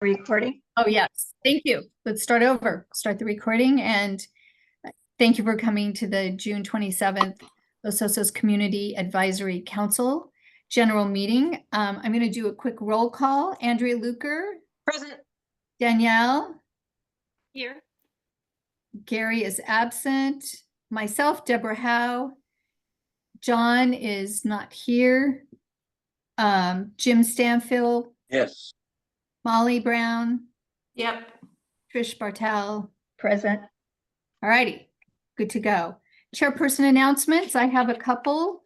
recording. Oh, yes. Thank you. Let's start over. Start the recording. And thank you for coming to the June 27th Los Osos Community Advisory Council General Meeting. I'm going to do a quick roll call. Andrea Luker. Present. Danielle. Here. Gary is absent. Myself, Deborah Howe. John is not here. Jim Stanfield. Yes. Molly Brown. Yep. Trish Bartel. Present. All righty, good to go. Chairperson announcements, I have a couple.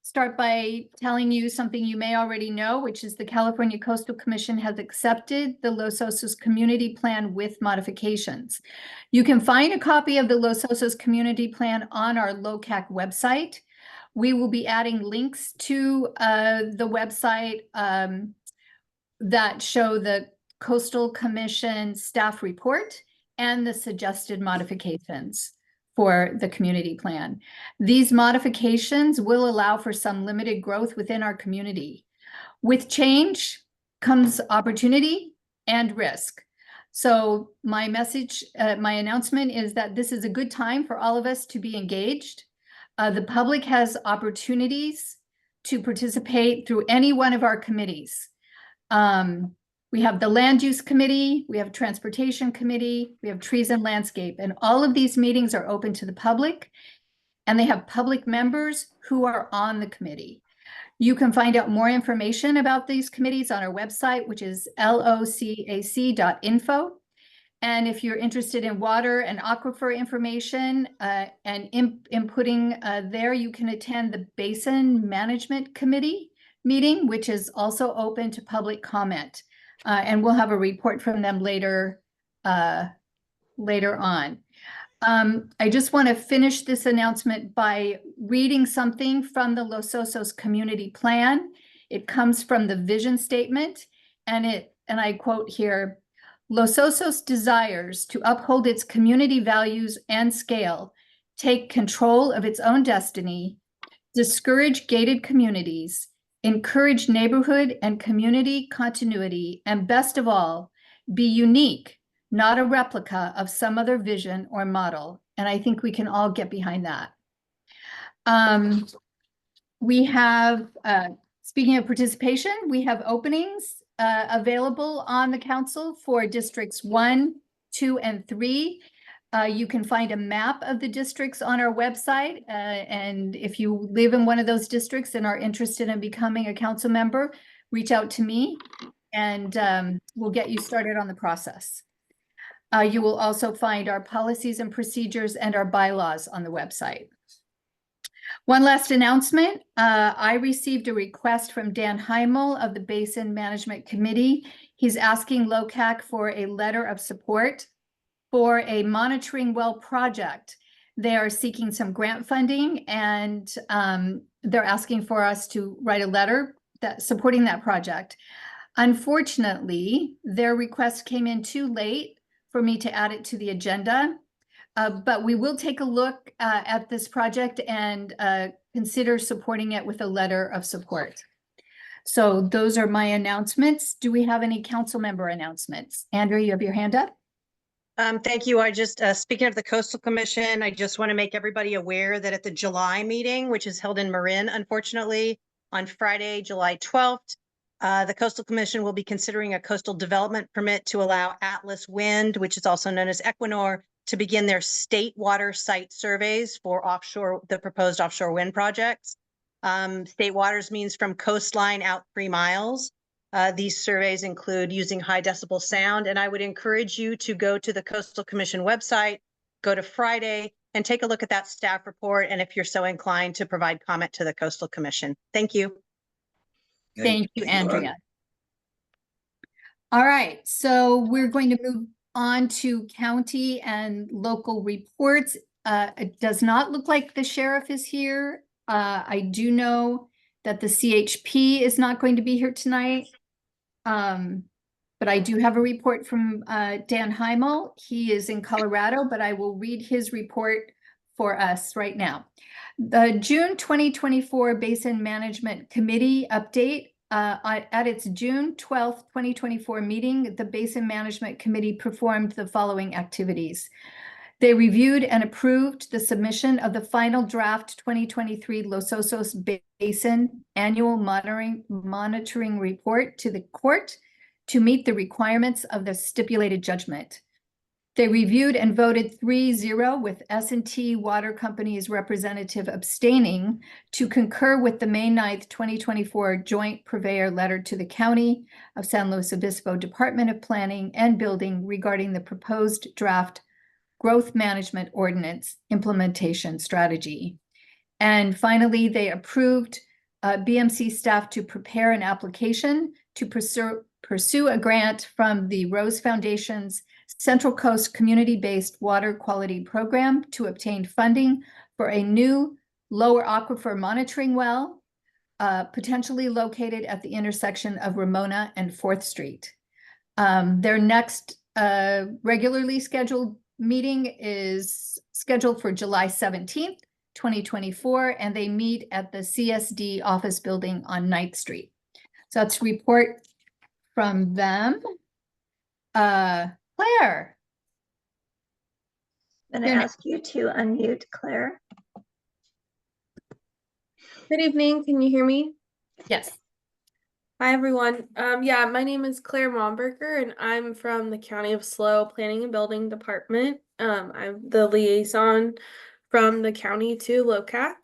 Start by telling you something you may already know, which is the California Coastal Commission has accepted the Los Osos Community Plan with modifications. You can find a copy of the Los Osos Community Plan on our LOCAC website. We will be adding links to the website that show the Coastal Commission staff report and the suggested modifications for the community plan. These modifications will allow for some limited growth within our community. With change comes opportunity and risk. So my message, my announcement is that this is a good time for all of us to be engaged. The public has opportunities to participate through any one of our committees. We have the Land Use Committee, we have Transportation Committee, we have Trees and Landscape, and all of these meetings are open to the public, and they have public members who are on the committee. You can find out more information about these committees on our website, which is locac.info. And if you're interested in water and aquifer information and inputting there, you can attend the Basin Management Committee meeting, which is also open to public comment. And we'll have a report from them later on. I just want to finish this announcement by reading something from the Los Osos Community Plan. It comes from the vision statement, and I quote here, Los Osos desires to uphold its community values and scale, take control of its own destiny, discourage gated communities, encourage neighborhood and community continuity, and best of all, be unique, not a replica of some other vision or model. And I think we can all get behind that. We have, speaking of participation, we have openings available on the council for districts 1, 2, and 3. You can find a map of the districts on our website. And if you live in one of those districts and are interested in becoming a council member, reach out to me and we'll get you started on the process. You will also find our policies and procedures and our bylaws on the website. One last announcement. I received a request from Dan Heimel of the Basin Management Committee. He's asking LOCAC for a letter of support for a monitoring well project. They are seeking some grant funding, and they're asking for us to write a letter supporting that project. Unfortunately, their request came in too late for me to add it to the agenda, but we will take a look at this project and consider supporting it with a letter of support. So those are my announcements. Do we have any council member announcements? Andrea, you have your hand up? Thank you. I just, speaking of the Coastal Commission, I just want to make everybody aware that at the July meeting, which is held in Marin, unfortunately, on Friday, July 12th, the Coastal Commission will be considering a coastal development permit to allow Atlas Wind, which is also known as Equinor, to begin their state water site surveys for the proposed offshore wind projects. State waters means from coastline out 3 miles. These surveys include using high decibel sound, and I would encourage you to go to the Coastal Commission website, go to Friday, and take a look at that staff report, and if you're so inclined, to provide comment to the Coastal Commission. Thank you. Thank you, Andrea. All right, so we're going to move on to county and local reports. It does not look like the sheriff is here. I do know that the CHP is not going to be here tonight. But I do have a report from Dan Heimel. He is in Colorado, but I will read his report for us right now. The June 2024 Basin Management Committee update At its June 12th, 2024 meeting, the Basin Management Committee performed the following activities. They reviewed and approved the submission of the final draft 2023 Los Osos Basin Annual Monitoring Report to the court to meet the requirements of the stipulated judgment. They reviewed and voted 3-0 with S&T Water Company's representative abstaining to concur with the May 9th, 2024 joint purveyor letter to the County of San Luis Obispo Department of Planning and Building regarding the proposed draft Growth Management Ordinance Implementation Strategy. And finally, they approved BMC staff to prepare an application to pursue a grant from the Rose Foundation's Central Coast Community-Based Water Quality Program to obtain funding for a new lower aquifer monitoring well, potentially located at the intersection of Ramona and 4th Street. Their next regularly scheduled meeting is scheduled for July 17th, 2024, and they meet at the CSD office building on 9th Street. So that's a report from them. Claire. I'm going to ask you to unmute, Claire. Good evening. Can you hear me? Yes. Hi, everyone. Yeah, my name is Claire Momberger, and I'm from the County of SLO Planning and Building Department. I'm the liaison from the county to LOCAC.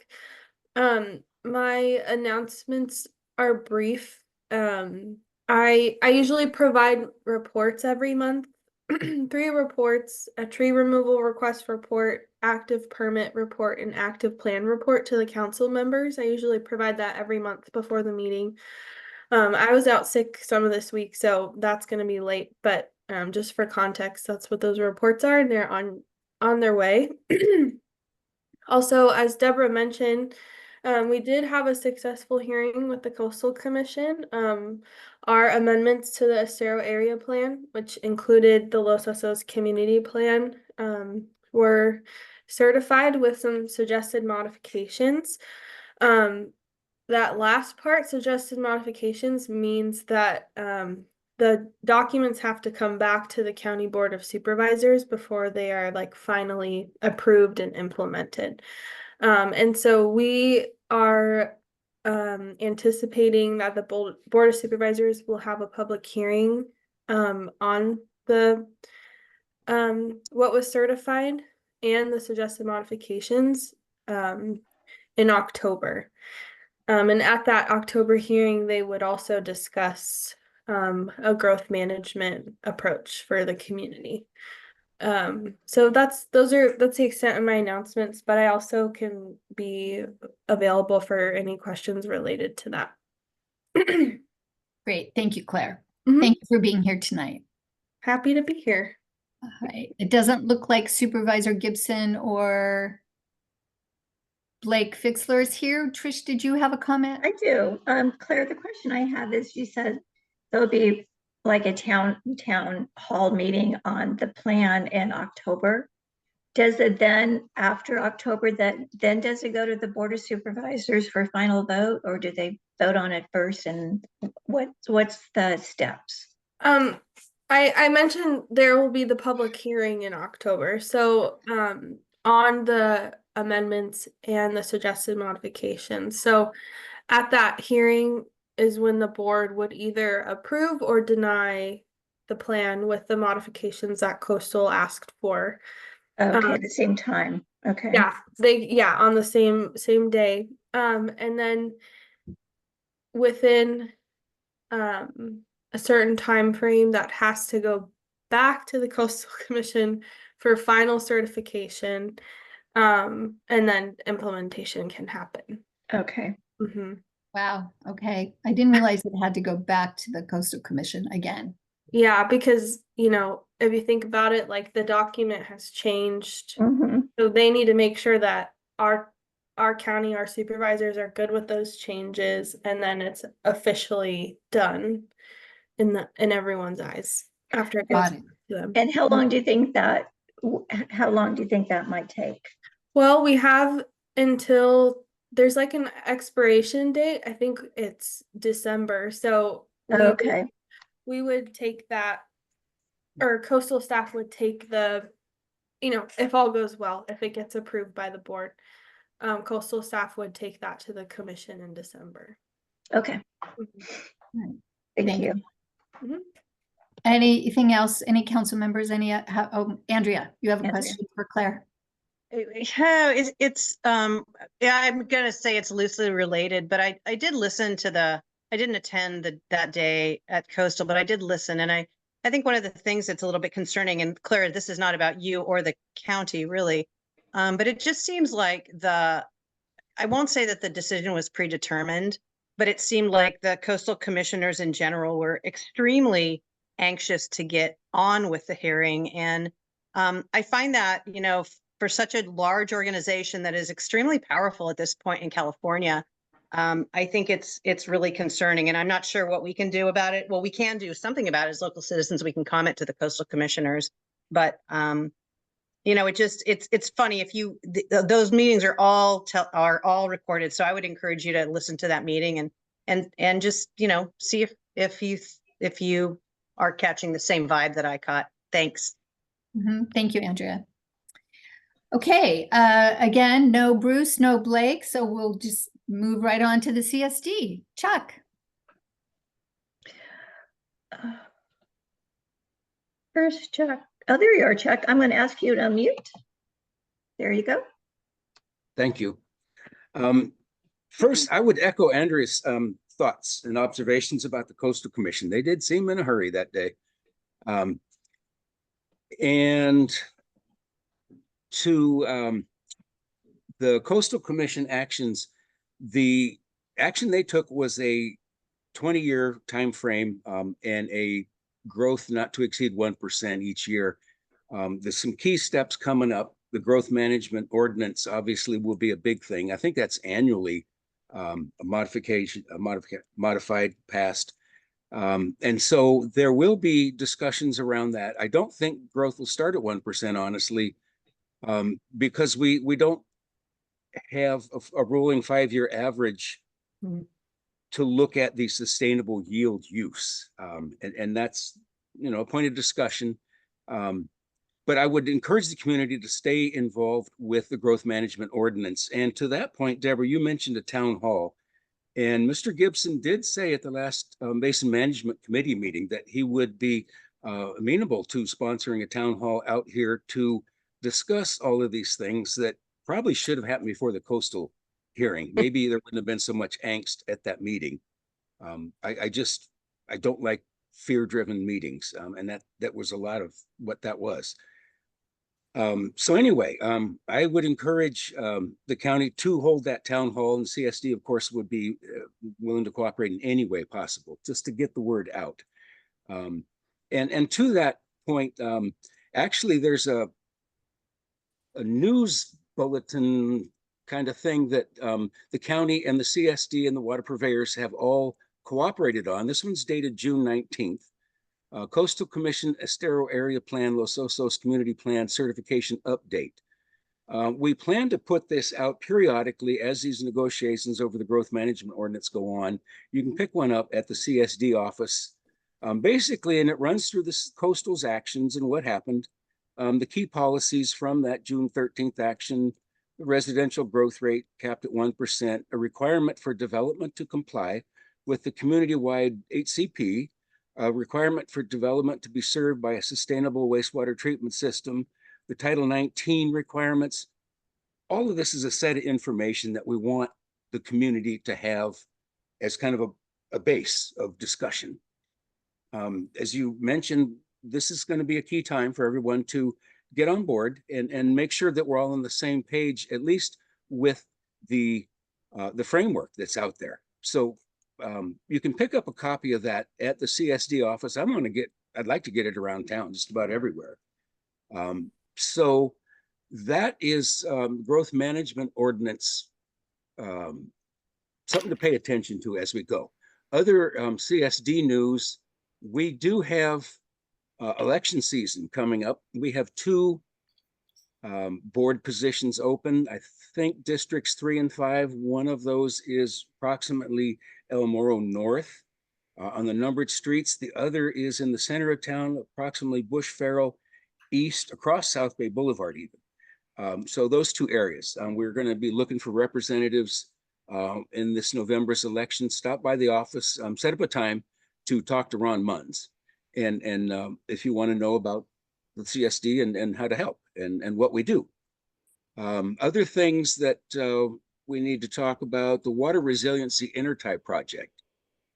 My announcements are brief. I usually provide reports every month. 3 reports: a tree removal request report, active permit report, and active plan report to the council members. I usually provide that every month before the meeting. I was out sick some of this week, so that's going to be late, but just for context, that's what those reports are, and they're on their way. Also, as Deborah mentioned, we did have a successful hearing with the Coastal Commission. Our amendments to the Estero Area Plan, which included the Los Osos Community Plan, were certified with some suggested modifications. That last part, suggested modifications, means that the documents have to come back to the County Board of Supervisors before they are finally approved and implemented. And so we are anticipating that the Board of Supervisors will have a public hearing on the what was certified and the suggested modifications in October. And at that October hearing, they would also discuss a growth management approach for the community. So that's the extent of my announcements, but I also can be available for any questions related to that. Great. Thank you, Claire. Mhm. Thank you for being here tonight. Happy to be here. All right. It doesn't look like Supervisor Gibson or Blake Fixler is here. Trish, did you have a comment? I do. Claire, the question I have is, you said there'll be like a town hall meeting on the plan in October. Does it then, after October, then does it go to the Board of Supervisors for final vote, or do they vote on it first? And what's the steps? I mentioned there will be the public hearing in October. So on the amendments and the suggested modifications. So at that hearing is when the board would either approve or deny the plan with the modifications that Coastal asked for. Okay, at the same time. Okay. Yeah, on the same day. And then within a certain time frame, that has to go back to the Coastal Commission for final certification, and then implementation can happen. Okay. Mm-hmm. Wow. Okay. I didn't realize it had to go back to the Coastal Commission again. Yeah, because if you think about it, the document has changed, so they need to make sure that our county, our supervisors are good with those changes, and then it's officially done in everyone's eyes after it goes to them. And how long do you think that might take? Well, we have until there's like an expiration date. I think it's December. So Okay, we would take that, or coastal staff would take the, if all goes well, if it gets approved by the board, coastal staff would take that to the commission in December. okay. Mhm. Thank you. Anything else? Any council members? Andrea, you have a Andrea. question for Claire? Yeah, yeah, I'm gonna say it's loosely related, but I did listen to I didn't attend that day at Coastal, but I did listen, and I think one of the things that's a little bit concerning, and Claire, this is not about you or the county really, but it just seems like I won't say that the decision was predetermined, but it seemed like the coastal commissioners in general were extremely anxious to get on with the hearing. And I find that, for such a large organization that is extremely powerful at this point in California, I think it's really concerning. And I'm not sure what we can do about it. Well, we can do something about it as local citizens. We can comment to the coastal commissioners, but it's funny if those meetings are all recorded. So I would encourage you to listen to that meeting and just, see if you are catching the same vibe that I caught. Thanks. Thank you, Andrea. Okay, again, no Bruce, no Blake, so we'll just move right on to the CSD. Chuck. First, Chuck. Oh, there you are, Chuck. I'm going to ask you to unmute. There you go. Thank you. First, I would echo Andrea's thoughts and observations about the Coastal Commission. They did seem in a hurry that day. And to the Coastal Commission actions, the action they took was a 20-year time frame and a growth not to exceed 1% each year. There's some key steps coming up. The growth management ordinance obviously will be a big thing. I think that's annually modified, passed. And so there will be discussions around that. I don't think growth will start at 1%, honestly, because we don't have a rolling 5-year average to look at the sustainable yield use. And that's, a point of discussion. But I would encourage the community to stay involved with the growth management ordinance. And to that point, Deborah, you mentioned a town hall. And Mr. Gibson did say at the last Basin Management Committee meeting that he would be amenable to sponsoring a town hall out here to discuss all of these things that probably should have happened before the coastal hearing. Maybe there wouldn't have been so much angst at that meeting. I don't like fear-driven meetings, and that was a lot of what that was. So anyway, I would encourage the county to hold that town hall, and CSD, of course, would be willing to cooperate in any way possible, just to get the word out. And to that point, actually, there's a news bulletin kind of thing that the county and the CSD and the water purveyors have all cooperated on. This one's dated June 19th. Coastal Commission Estero Area Plan Los Osos Community Plan Certification Update. We plan to put this out periodically as these negotiations over the growth management ordinance go on. You can pick one up at the CSD office. Basically, and it runs through the coastal's actions and what happened, the key policies from that June 13th action, the residential growth rate capped at 1%, a requirement for development to comply with the community-wide HCP, a requirement for development to be served by a sustainable wastewater treatment system, the Title 19 requirements. All of this is a set of information that we want the community to have as kind of a base of discussion. As you mentioned, this is going to be a key time for everyone to get on board and make sure that we're all on the same page, at least with the framework that's out there. So you can pick up a copy of that at the CSD office. I'd like to get it around town, just about everywhere. So that is growth management ordinance, something to pay attention to as we go. Other CSD news, we do have election season coming up. We have 2 Board positions open. I think districts 3 and 5, one of those is approximately El Moro North on the numbered streets. The other is in the center of town, approximately Bush Farrell East, across South Bay Boulevard even. So those two areas. We're going to be looking for representatives in this November's election. Stop by the office, set up a time to talk to Ron Munns. And if you want to know about the CSD and how to help and what we do. Other things that we need to talk about, the Water Resiliency Intertie Project,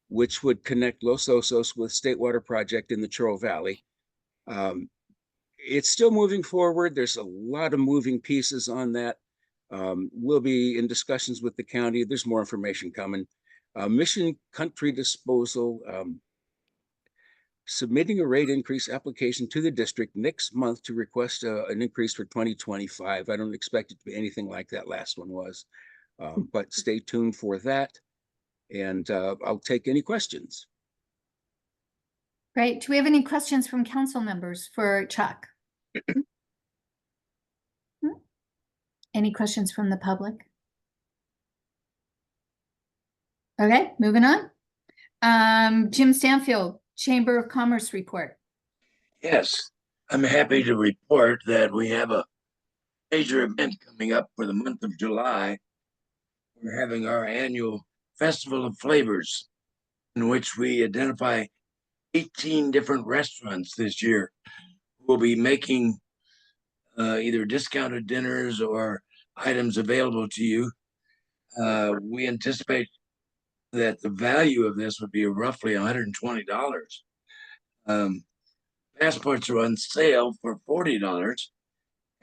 which would connect Los Osos with State Water Project in the Churro Valley. It's still moving forward. There's a lot of moving pieces on that. We'll be in discussions with the county. There's more information coming. Mission Country Disposal, submitting a rate increase application to the district next month to request an increase for 2025. I don't expect it to be anything like that last one was, but stay tuned for that. And I'll take any questions. Great. Do we have any questions from council members for Chuck? Any questions from the public? Okay, moving on. Jim Stanfield, Chamber of Commerce report. Yes, I'm happy to report that we have a major event coming up for the month of July. We're having our annual Festival of Flavors, in which we identify 18 different restaurants this year. We'll be making either discounted dinners or items available to you. We anticipate that the value of this would be roughly $120. Passports are on sale for $40,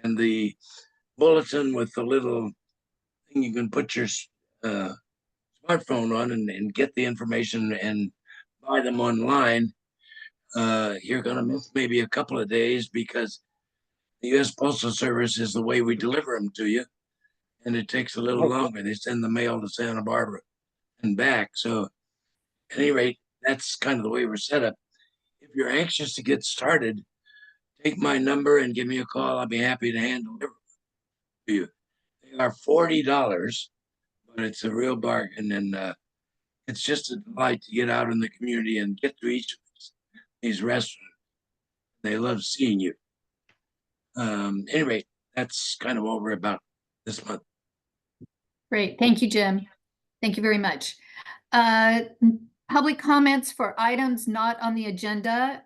and the bulletin with the little thing you can put your smartphone on and get the information and buy them online. You're going to miss maybe a couple of days because the U.S. Postal Service is the way we deliver them to you, and it takes a little longer. They send the mail to Santa Barbara and back. So at any rate, that's kind of the way we're set up. If you're anxious to get started, take my number and give me a call. I'll be happy to hand deliver to you. They are $40, but it's a real bargain, and it's just a delight to get out in the community and get to each of these restaurants. They love seeing you. Anyway, that's kind of what we're about this month. Great. Thank you, Jim. Thank you very much. Public comments for items not on the agenda.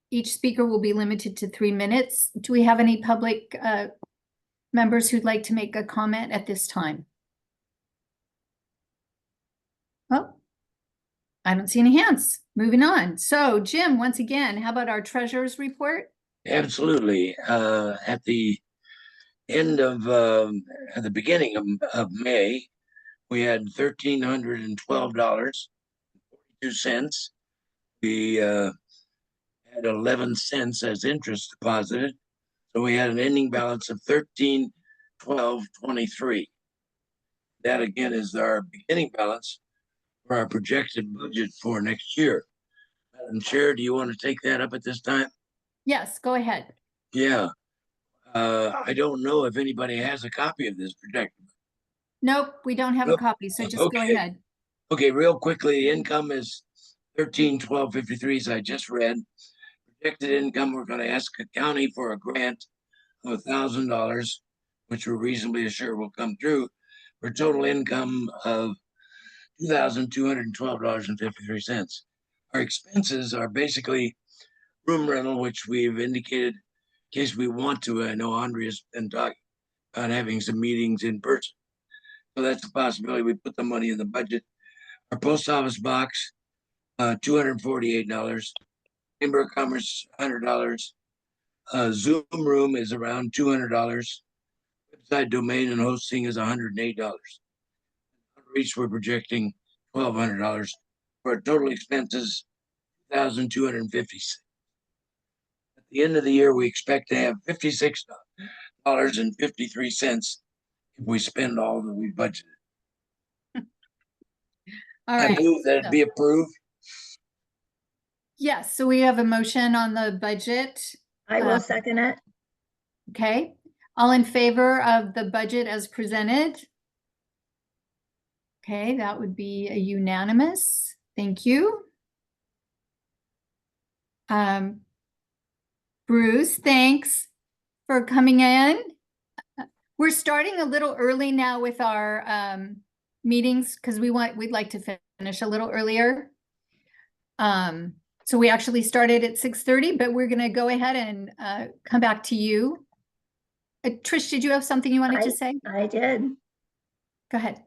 Each speaker will be limited to 3 minutes. Do we have any public members who'd like to make a comment at this time? Well, I don't see any hands. Moving on. So Jim, once again, how about our treasurer's report? Absolutely. At the end of, at the beginning of May, we had $1,312.42. We had 11 cents as interest deposited. So we had an ending balance of $13,12.23. That again is our beginning balance for our projected budget for next year. Madam Chair, do you want to take that up at this time? Yes, go ahead. Yeah. I don't know if anybody has a copy of this projected. Nope, we don't have a Nope. copy, so just go Okay. ahead. Okay, real quickly, the income is 13,1253, as I just read. Projected income, we're going to ask the county for a grant of $1,000, which we're reasonably assured will come through, for a total income of $2,212.53. Our expenses are basically room rental, which we've indicated in case we want to. I know Andrea's been talking about having some meetings in person. So that's a possibility. We put the money in the budget. Our post office box, $248. Chamber of Commerce, $100. Zoom room is around $200. Website domain and hosting is $108. Outreach, we're projecting $1,200 for total expenses, $1,250. At the end of the year, we expect to have $56.53 if we spend all that we budgeted. All I right. move that it be approved. Yes, so we have a motion on the budget. I will second it. Okay. All in favor of the budget as presented? Okay, that would be a unanimous. Thank you. Bruce, thanks for coming in. We're starting a little early now with our meetings because we'd like to finish a little earlier. So we actually started at 6:30, but we're gonna go ahead and come back to you. Trish, did you have something you wanted to say? I did. Go ahead.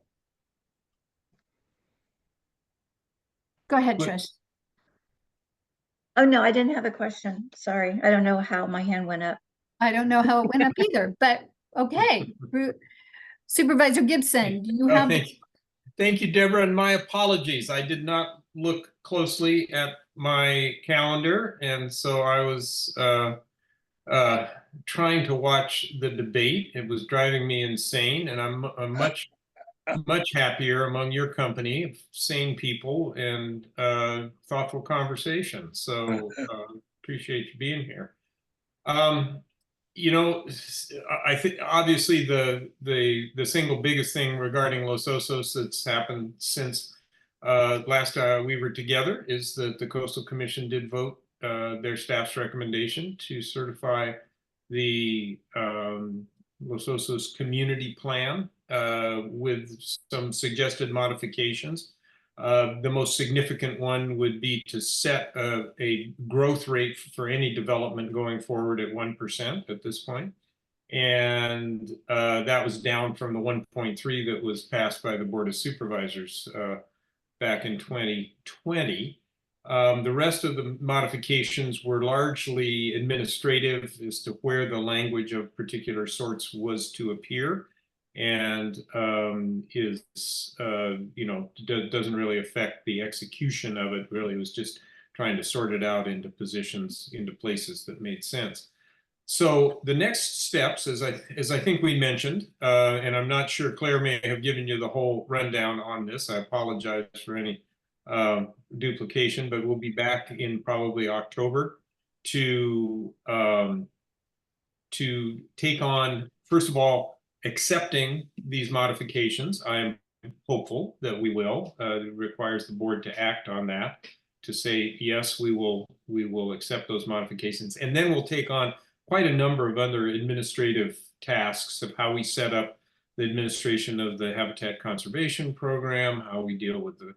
Go ahead, But- Trish. Oh, no, I didn't have a question. Sorry. I don't know how my hand went up. I don't know how it went up either, but okay. Supervisor Gibson, do you have? Thank you, Deborah, and my apologies. I did not look closely at my calendar, and so I was trying to watch the debate. It was driving me insane, and I'm much happier among your company of sane people and thoughtful conversation. So appreciate you being here. You know, I think obviously the single biggest thing regarding Los Osos that's happened since last we were together is that the Coastal Commission did vote their staff's recommendation to certify the Los Osos community plan with some suggested modifications. The most significant one would be to set a growth rate for any development going forward at 1% at this point. And that was down from the 1.3 that was passed by the Board of Supervisors back in 2020. The rest of the modifications were largely administrative as to where the language of particular sorts was to appear, and is doesn't really affect the execution of it. Really, it was just trying to sort it out into positions, into places that made sense. So the next steps, as I think we mentioned, and I'm not sure Claire may have given you the whole rundown on this. I apologize for any duplication, but we'll be back in probably October to take on, first of all, accepting these modifications. I am hopeful that we will. It requires the board to act on that, to say, yes, we will accept those modifications. And then we'll take on quite a number of other administrative tasks of how we set up the administration of the Habitat Conservation Program, how we deal with the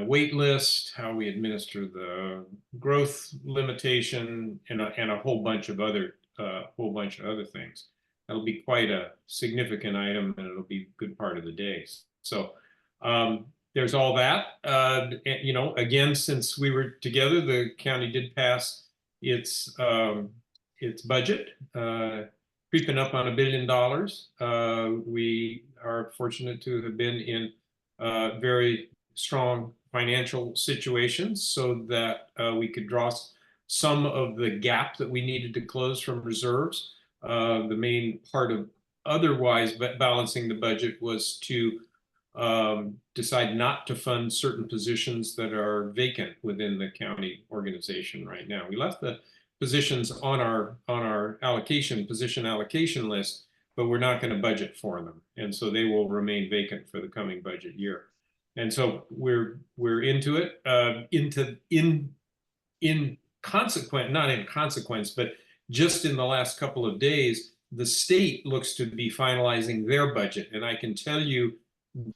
wait list, how we administer the growth limitation, and a whole bunch of other things. That'll be quite a significant item, and it'll be a good part of the day. So there's all that. You know, again, since we were together, the county did pass its budget, creeping up on $1 billion. We are fortunate to have been in very strong financial situations so that we could draw some of the gap that we needed to close from reserves. The main part of otherwise balancing the budget was to decide not to fund certain positions that are vacant within the county organization right now. We left the positions on our position allocation list, but we're not going to budget for them, and so they will remain vacant for the coming budget year. And so we're into it. Not in consequence, but just in the last couple of days, the state looks to be finalizing their budget, and I can tell you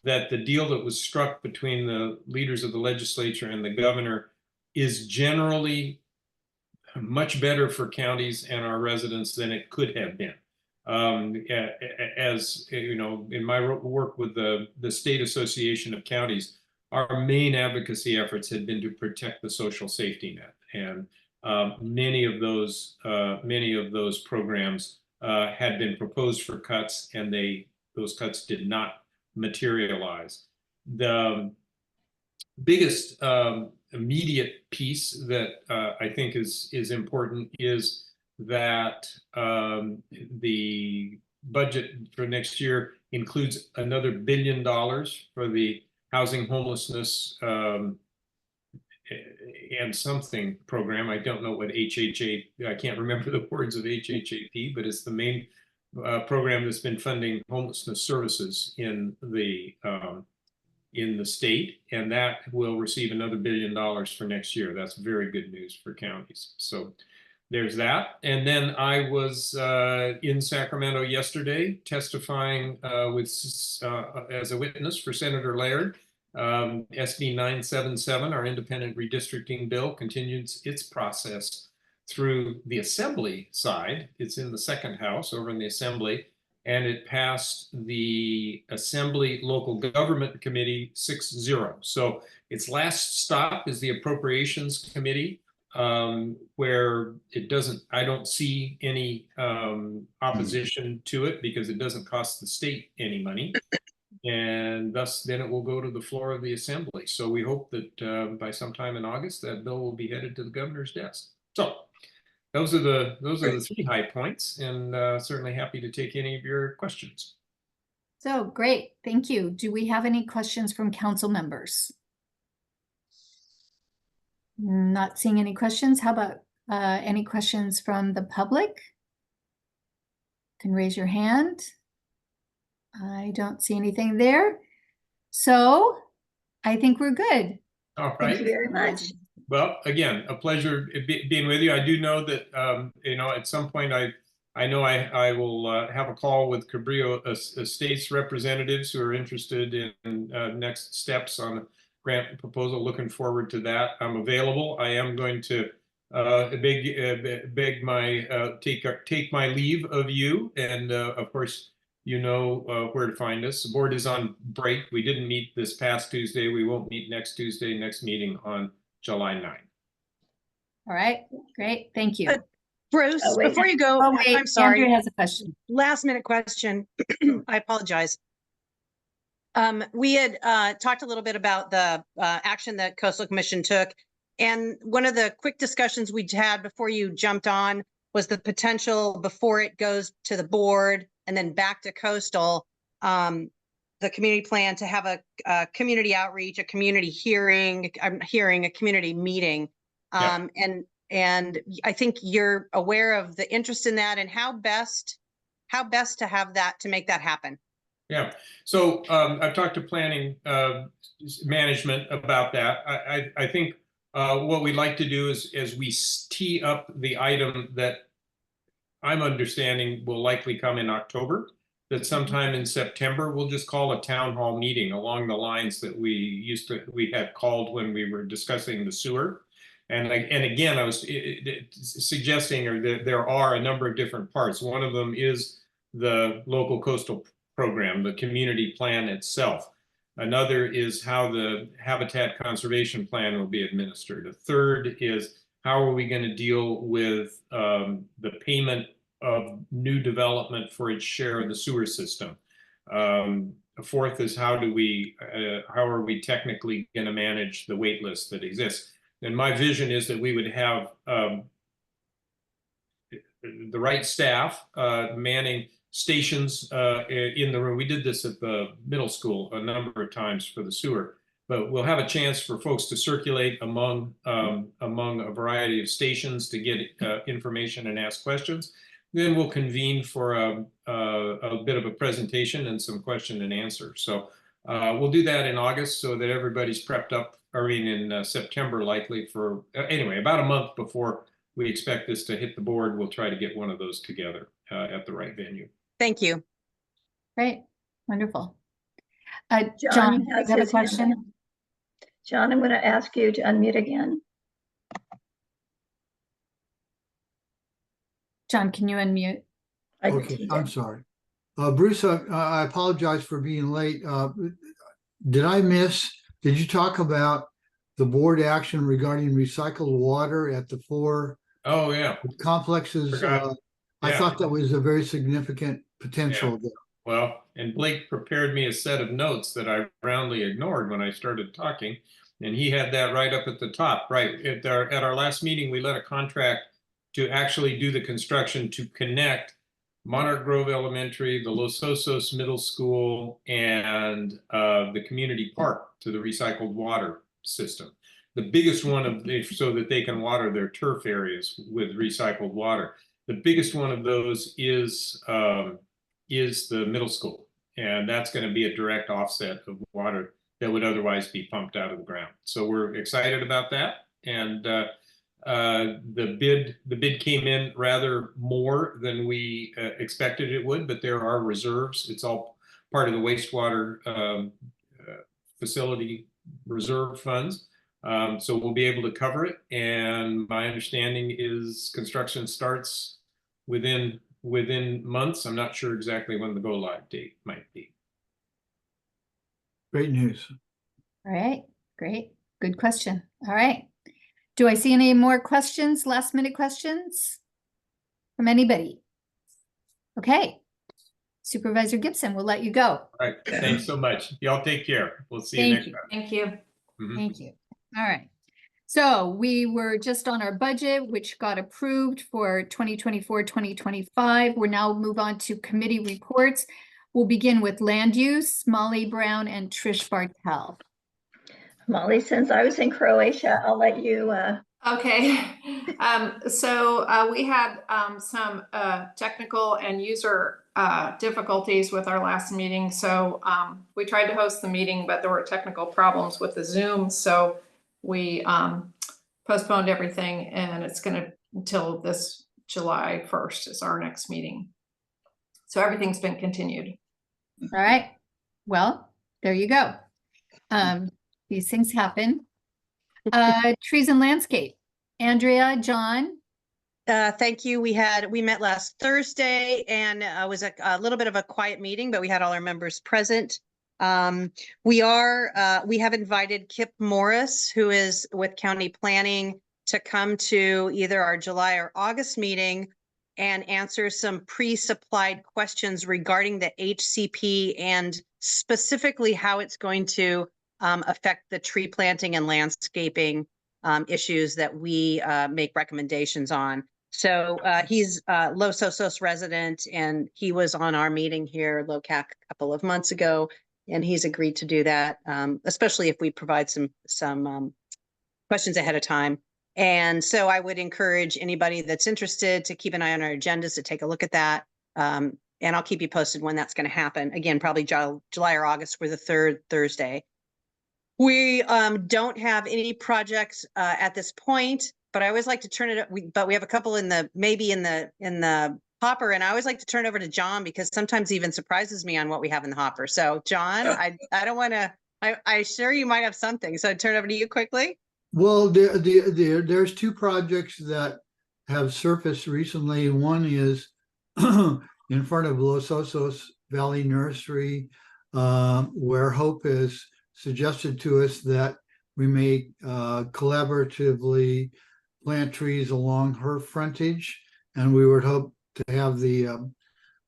that the deal that was struck between the leaders of the legislature and the governor is generally much better for counties and our residents than it could have been. As you know, in my work with the State Association of Counties, our main advocacy efforts had been to protect the social safety net, and many of those programs had been proposed for cuts, and those cuts did not materialize. The biggest immediate piece that I think is important is that the budget for next year includes another $1 billion for the housing, homelessness, and something program. I don't know what HHA, I can't remember the words of HHAP, but it's the main program that's been funding homelessness services in the state, and that will receive another $1 billion for next year. That's very good news for counties. So there's that. And then I was in Sacramento yesterday testifying as a witness for Senator Laird. SB 977, our independent redistricting bill, continues its process through the Assembly side. It's in the second house over in the Assembly, and it passed the Assembly Local Government Committee 6-0. So its last stop is the Appropriations Committee, where it doesn't, I don't see any opposition to it because it doesn't cost the state any money. And thus, then it will go to the floor of the Assembly. So we hope that by sometime in August, that bill will be headed to the governor's desk. So those are the 3 high points, and certainly happy to take any of your questions. So great, thank you. Do we have any questions from council members? Not seeing any questions. How about any questions from the public? You can raise your hand. I don't see anything there. So I think we're good. All Thank right. you very much. Well, again, a pleasure being with you. I do know that, at some point I know I will have a call with Cabrillo Estates representatives who are interested in next steps on a grant proposal. Looking forward to that. I'm available. I am going to take my leave of you, and of course, where to find us. The board is on break. We didn't meet this past Tuesday. We won't meet next Tuesday. Next meeting on July 9th. All right, great, thank you. Bruce, Oh, wait. before you go, Oh, wait, I'm sorry. Andrew has a question. Last minute question. I apologize. We had talked a little bit about the action that Coastal Commission took. And one of the quick discussions we had before you jumped on was the potential, before it goes to the board and then back to Coastal, the community plan to have a community outreach, a community hearing, a community meeting. Yeah. And I think you're aware of the interest in that, and how best to have that, to make that happen. Yeah, so I've talked to planning management about that. I think what we'd like to do is, as we tee up the item that I'm understanding will likely come in October, that sometime in September, we'll just call a town hall meeting along the lines that we had called when we were discussing the sewer. And again, I was suggesting that there are a number of different parts. One of them is the local coastal program, the community plan itself. Another is how the habitat conservation plan will be administered. A third is how are we going to deal with the payment of new development for its share of the sewer system. A fourth is how are we technically going to manage the wait list that exists. And my vision is that we would have the right staff manning stations in the room. We did this at the middle school a number of times for the sewer, but we'll have a chance for folks to circulate among a variety of stations to get information and ask questions. Then we'll convene for a bit of a presentation and some question and answer. So we'll do that in August so that everybody's prepped up, in September likely for, anyway, about a month before we expect this to hit the board. We'll try to get one of those together at the right venue. Thank you. Great, wonderful. John John, has you have a his hand question? up. John, I'm going to ask you to unmute again. John, can you unmute? I did Okay, see I'm that. sorry. Bruce, I apologize for being late. Did you talk about the board action regarding recycled water at the 4 Oh, yeah. complexes? Forgot. I Yeah. thought that was a very significant potential there. Well, and Blake prepared me a set of notes that I roundly ignored when I started talking. And he had that right up at the top, right? At our last meeting, we let a contract to actually do the construction to connect Monarch Grove Elementary, the Los Osos Middle School, and the community park to the recycled water system. The biggest one so that they can water their turf areas with recycled water. The biggest one of those is the middle school. And that's going to be a direct offset of water that would otherwise be pumped out of the ground. So we're excited about that. And the bid came in rather more than we expected it would, but there are reserves. It's all part of the wastewater facility reserve funds. So we'll be able to cover it. And my understanding is construction starts within months. I'm not sure exactly when the go live date might be. Great news. All right, great. Good question. All right. Do I see any more questions, last minute questions from anybody? Okay. Supervisor Gibson, we'll let you go. All right. Thanks so much. Y'all take care. We'll see you next time. Thank you. Mhm. Thank you. All right. So we were just on our budget, which got approved for 2024, 2025. We're now move on to committee reports. We'll begin with land use, Molly Brown and Trish Bartel. Molly, since I was in Croatia, I'll let you, Okay. So we had some technical and user difficulties with our last meeting. So we tried to host the meeting, but there were technical problems with the Zoom. So we postponed everything, and it's going to until this July 1st is our next meeting. So everything's been continued. All right. Well, there you go. These things happen. Trees and landscape. Andrea, John. Thank you. We met last Thursday, and it was a little bit of a quiet meeting, but we had all our members present. We have invited Kip Morris, who is with County Planning, to come to either our July or August meeting and answer some pre-supplied questions regarding the HCP and specifically how it's going to affect the tree planting and landscaping issues that we make recommendations on. So he's a Los Osos resident, and he was on our meeting here, LOCAC, a couple of months ago, and he's agreed to do that, especially if we provide some questions ahead of time. And so I would encourage anybody that's interested to keep an eye on our agendas to take a look at that. And I'll keep you posted when that's going to happen. Again, probably July or August for the third Thursday. We don't have any projects at this point, but I always like to turn it. But we have a couple in the hopper, and I always like to turn it over to John because sometimes he even surprises me on what we have in the hopper. So, John, I don't want to. I sure you might have something. So, turn it over to you quickly. Well, there's two projects that have surfaced recently. One is in front of Los Osos Valley Nursery, where Hope has suggested to us that we may collaboratively plant trees along her frontage, and we would hope to have the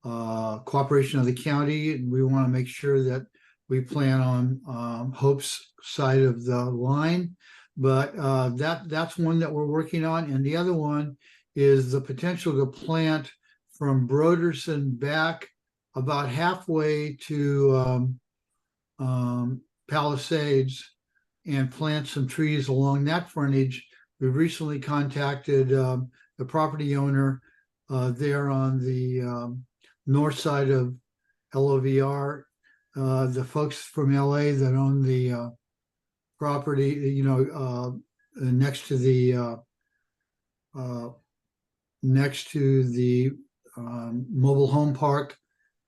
cooperation of the county. And we want to make sure that we plan on Hope's side of the line. But that's one that we're working on. And the other one is the potential to plant from Broderson back about halfway to Palisades and plant some trees along that frontage. We recently contacted the property owner there on the north side of LOVR, the folks from LA that own the property, next to the mobile home park,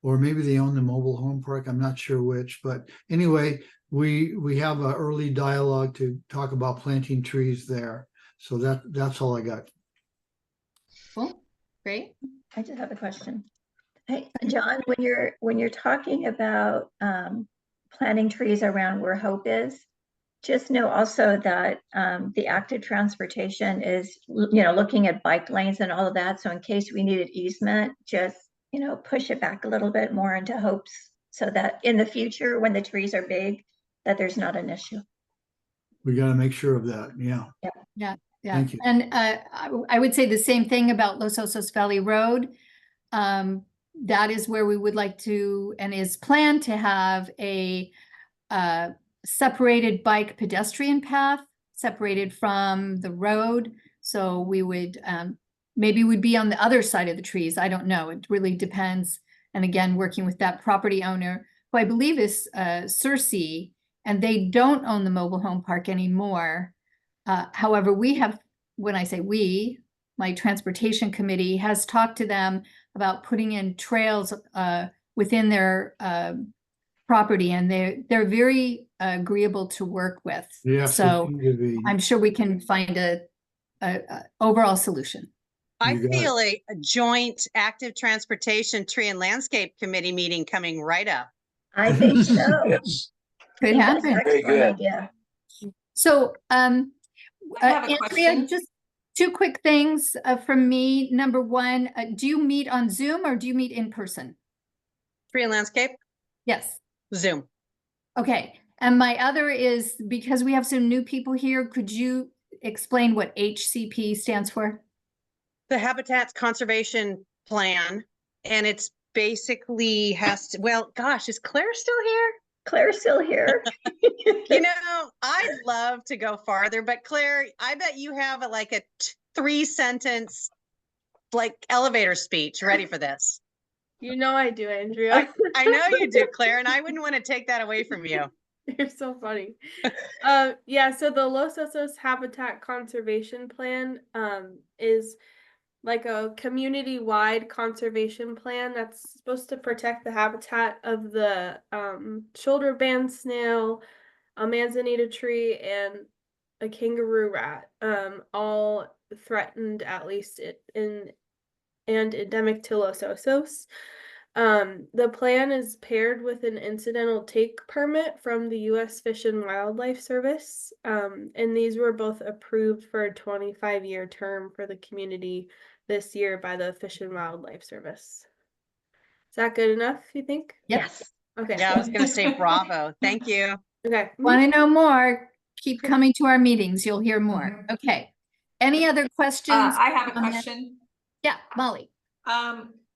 or maybe they own the mobile home park. I'm not sure which, but anyway, we have an early dialogue to talk about planting trees there. So that's all I got. Cool. Great. I just have a question. Hey, John, when you're talking about planting trees around where Hope is, just know also that the active transportation is, looking at bike lanes and all of that. So in case we needed easement, just, push it back a little bit more into Hope's so that in the future, when the trees are big, that there's not an issue. We got to make sure of that. Yeah. Yeah. Thank you. And I would say the same thing about Los Osos Valley Road. That is where we would like to, and is planned to have a separated bike pedestrian path separated from the road. So we would maybe would be on the other side of the trees. I don't know. It really depends. And again, working with that property owner, who I believe is Cersei, and they don't own the mobile home park anymore. However, we have, when I say we, my transportation committee has talked to them about putting in trails within their property, and they're very agreeable to work with. Yes, So it seemed to be. I'm sure we can find a overall solution. I You got feel a joint active transportation tree and landscape committee meeting coming right up. I think so. Yes, Could I think that's happen. an Very excellent good. idea. So, I have a Andrea, question. just two quick things from me. Number one, do you meet on Zoom or do you meet in person? Tree and landscape, Yes. Zoom. Okay. And my other is, because we have some new people here, could you explain what HCP stands for? The Habitats Conservation Plan, and it's basically has to, well, gosh, is Claire still here? Claire's still here. You know, I'd love to go farther, but Claire, I bet you have like a 3-sentence like elevator speech ready for this. You know I do, Andrea. I know you do, Claire, and I wouldn't want to take that away from you. You're so funny. Yeah, so the Los Osos Habitat Conservation Plan is like a community-wide conservation plan that's supposed to protect the habitat of the shoulder band snail, a manzanita tree, and a kangaroo rat, all threatened at least and endemic to Los Osos. The plan is paired with an incidental take permit from the U.S. Fish and Wildlife Service, and these were both approved for a 25-year term for the community this year by the Fish and Wildlife Service. Is that good enough, you think? Yes. Okay. Yeah, I was going to say bravo. Thank you. Okay. Want to know more? Keep coming to our meetings. You'll hear more. Okay. Any other questions? I have a comments? question. Yeah, Molly.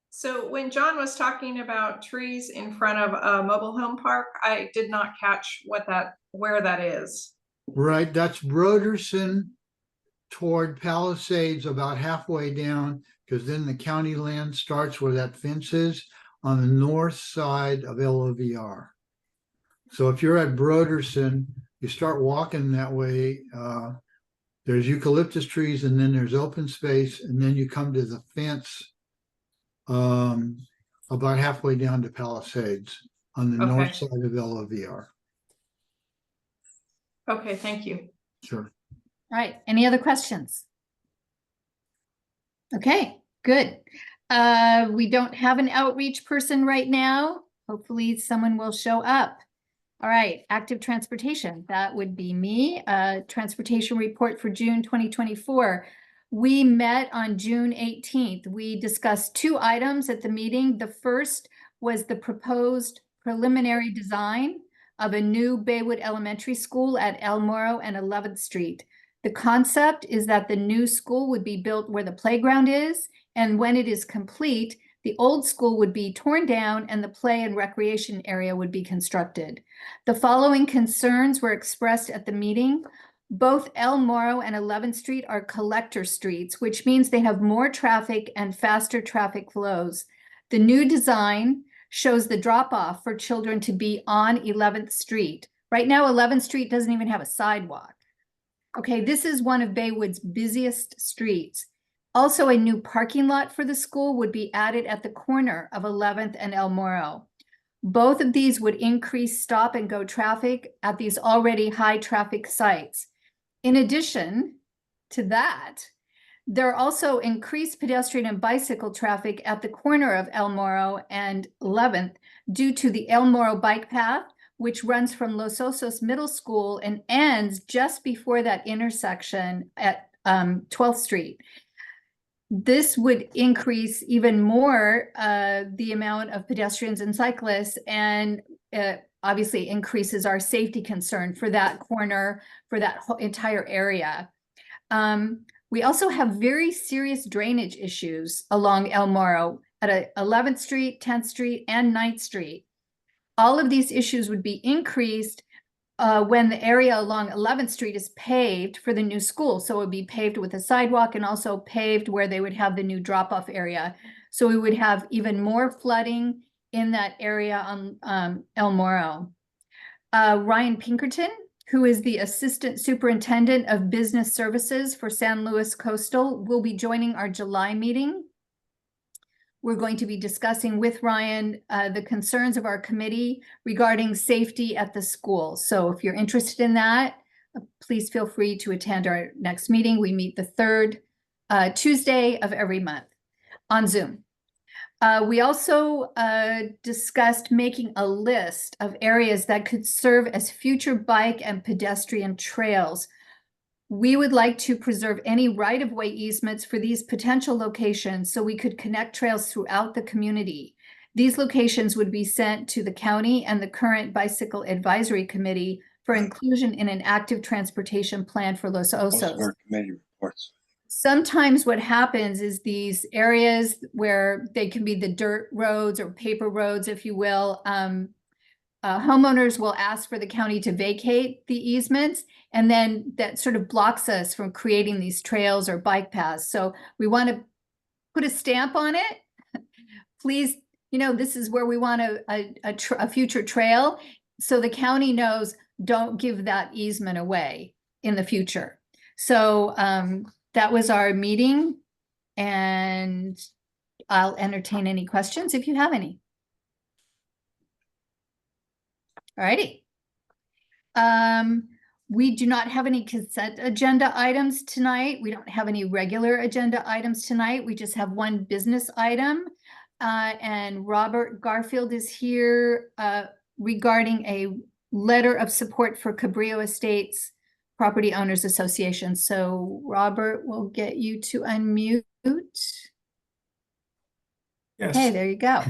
So when John was talking about trees in front of a mobile home park, I did not catch where that is. Right, that's Broderson toward Palisades, about halfway down, because then the county land starts where that fence is on the north side of LOVR. So if you're at Broderson, you start walking that way, there's eucalyptus trees, and then there's open space, and then you come to the fence about halfway down to Palisades on the north side of LOVR. Okay, thank you. Sure. All right. Any other questions? Okay, good. We don't have an outreach person right now. Hopefully someone will show up. All right, active transportation. That would be me. Transportation report for June 2024. We met on June 18th. We discussed 2 items at the meeting. The first was the proposed preliminary design of a new Baywood Elementary School at El Morro and 11th Street. The concept is that the new school would be built where the playground is, and when it is complete, the old school would be torn down and the play and recreation area would be constructed. The following concerns were expressed at the meeting. Both El Morro and 11th Street are collector streets, which means they have more traffic and faster traffic flows. The new design shows the drop-off for children to be on 11th Street. Right now, 11th Street doesn't even have a sidewalk. Okay, this is one of Baywood's busiest streets. Also, a new parking lot for the school would be added at the corner of 11th and El Morro. Both of these would increase stop and go traffic at these already high traffic sites. In addition to that, there are also increased pedestrian and bicycle traffic at the corner of El Morro and 11th due to the El Morro bike path, which runs from Los Osos Middle School and ends just before that intersection at 12th Street. This would increase even more the amount of pedestrians and cyclists, and obviously increases our safety concern for that corner, for that whole entire area. We also have very serious drainage issues along El Morro at 11th Street, 10th Street, and 9th Street. All of these issues would be increased when the area along 11th Street is paved for the new school. So it would be paved with a sidewalk and also paved where they would have the new drop-off area. So we would have even more flooding in that area on El Moro. Ryan Pinkerton, who is the Assistant Superintendent of Business Services for San Luis Coastal, will be joining our July meeting. We're going to be discussing with Ryan the concerns of our committee regarding safety at the school. So if you're interested in that, please feel free to attend our next meeting. We meet the third Tuesday of every month on Zoom. We also discussed making a list of areas that could serve as future bike and pedestrian trails. We would like to preserve any right-of-way easements for these potential locations so we could connect trails throughout the community. These locations would be sent to the county and the current Bicycle Advisory Committee for inclusion in an active transportation plan for Los Most of Osos. our committee reports. Sometimes what happens is these areas where they can be the dirt roads or paper roads, if you will, homeowners will ask for the county to vacate the easements, and then that sort of blocks us from creating these trails or bike paths. So we want to put a stamp on it. Please, this is where we want a future trail. So the county knows, don't give that easement away in the future. So that was our meeting, and I'll entertain any questions if you have any. All righty. We do not have any consent agenda items tonight. We don't have any regular agenda items tonight. We just have one business item. And Robert Garfield is here regarding a letter of support for Cabrillo Estates Property Owners Association. So Robert, we'll get you to unmute. Yes. Okay, there you go.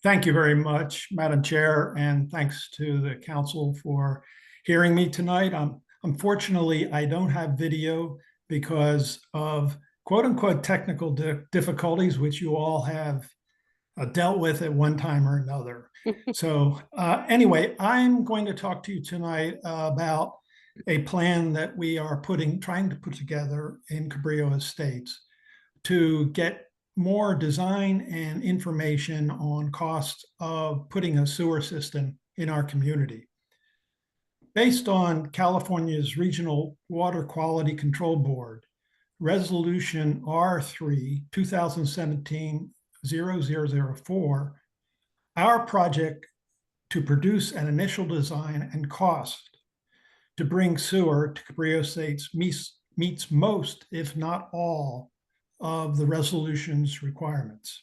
Thank you very much, Madam Chair, and thanks to the council for hearing me tonight. Unfortunately, I don't have video because of quote unquote technical difficulties, which you all have dealt with at one time or another. So anyway, I'm going to talk to you tonight about a plan that we are trying to put together in Cabrillo Estates to get more design and information on costs of putting a sewer system in our community. Based on California's Regional Water Quality Control Board, Resolution R3 2017-0004, our project to produce an initial design and cost to bring sewer to Cabrillo Estates meets most, if not all, of the resolution's requirements.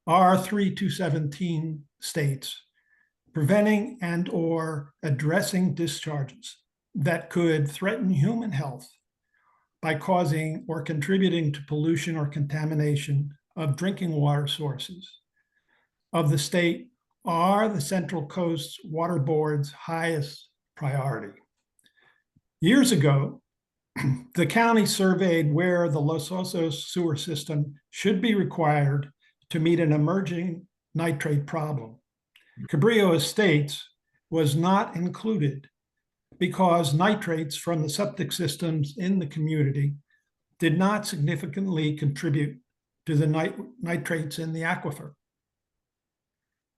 R3217 states, preventing and or addressing discharges that could threaten human health by causing or contributing to pollution or contamination of drinking water sources of the state are the Central Coast Water Board's highest priority. Years ago, the county surveyed where the Los Osos sewer system should be required to meet an emerging nitrate problem. Cabrillo Estates was not included because nitrates from the septic systems in the community did not significantly contribute to the nitrates in the aquifer.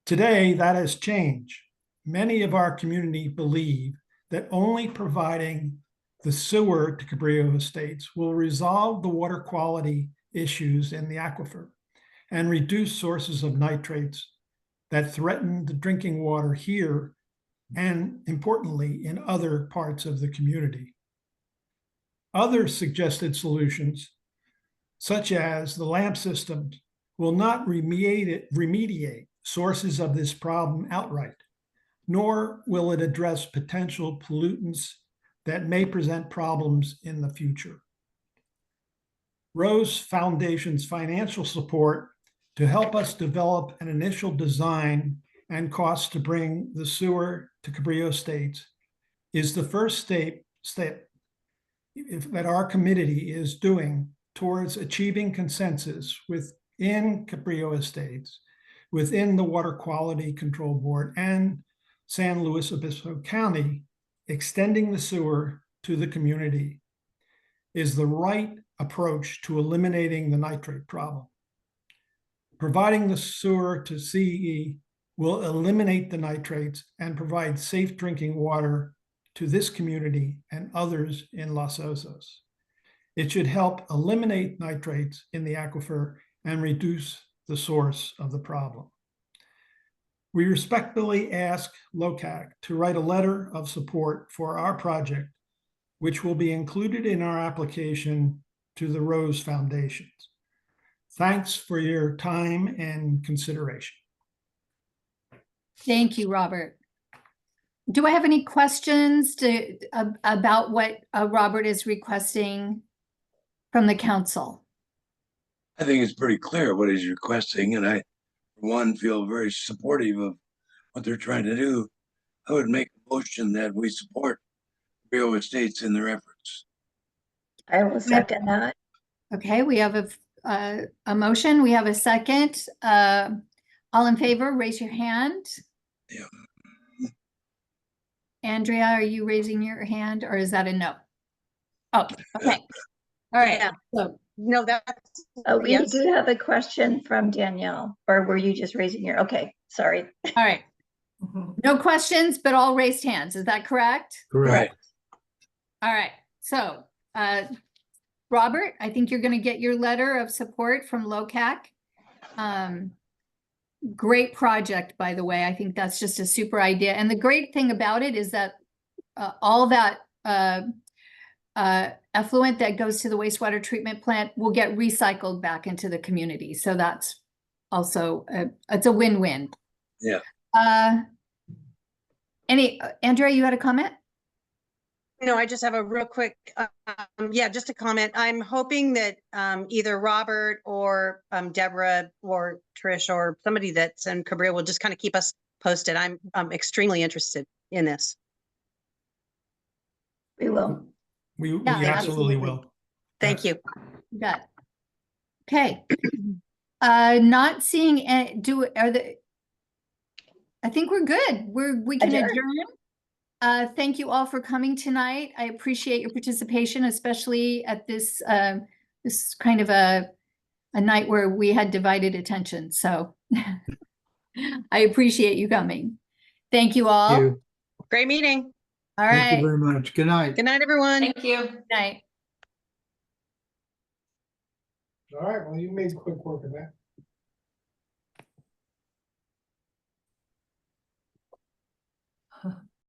Today, that has changed. Many of our community believe that only providing the sewer to Cabrillo Estates will resolve the water quality issues in the aquifer and reduce sources of nitrates that threaten the drinking water here and, importantly, in other parts of the community. Other suggested solutions, such as the LAMP system, will not remediate sources of this problem outright, nor will it address potential pollutants that may present problems in the future. Rose Foundation's financial support to help us develop an initial design and cost to bring the sewer to Cabrillo Estates is the first step that our committee is doing towards achieving consensus within Cabrillo Estates, within the Water Quality Control Board and San Luis Obispo County extending the sewer to the community is the right approach to eliminating the nitrate problem. Providing the sewer to CE will eliminate the nitrates and provide safe drinking water to this community and others in Los Osos. It should help eliminate nitrates in the aquifer and reduce the source of the problem. We respectfully ask LOCAC to write a letter of support for our project, which will be included in our application to the Rose Foundations. Thanks for your time and consideration. Thank you, Robert. Do I have any questions about what Robert is requesting from the council? I think it's pretty clear what he's requesting, and I, for one, feel very supportive of what they're trying to do. I would make a motion that we support Rio Estates in their efforts. I will second that. Okay, we have a motion. We have a second. All in favor, raise your hand. Yeah. Andrea, are you raising your hand or is that a no? Oh, okay. All right. Yeah. So, No, that's, We yes. do have a question from Danielle, or were you just raising your, okay, sorry. all right. No questions, but all raised hands. Is that correct? Correct. All right. So, Robert, I think you're going to get your letter of support from LOCAC. Great project, by the way. I think that's just a super idea. And the great thing about it is that all that effluent that goes to the wastewater treatment plant will get recycled back into the community. So that's also, it's a win-win. Yeah. Andrea, you had a comment? No, I just have a real quick, yeah, just a comment. I'm hoping that either Robert or Deborah or Trish or somebody that's in Cabrillo will just kind of keep us posted. I'm extremely interested in this. We will. We Yeah, absolutely absolutely. will. Thank you. You got it. Okay. Not seeing, I think we're good. We can Adjourn. adjourn. Thank you all for coming tonight. I appreciate your participation, especially at this this kind of a night where we had divided attention. So I appreciate you coming. Thank you all. Thank you. Great meeting. All Thank you right. very much. Good night. Good night, everyone. Thank you. Good night. All right, well, you made quick work of that.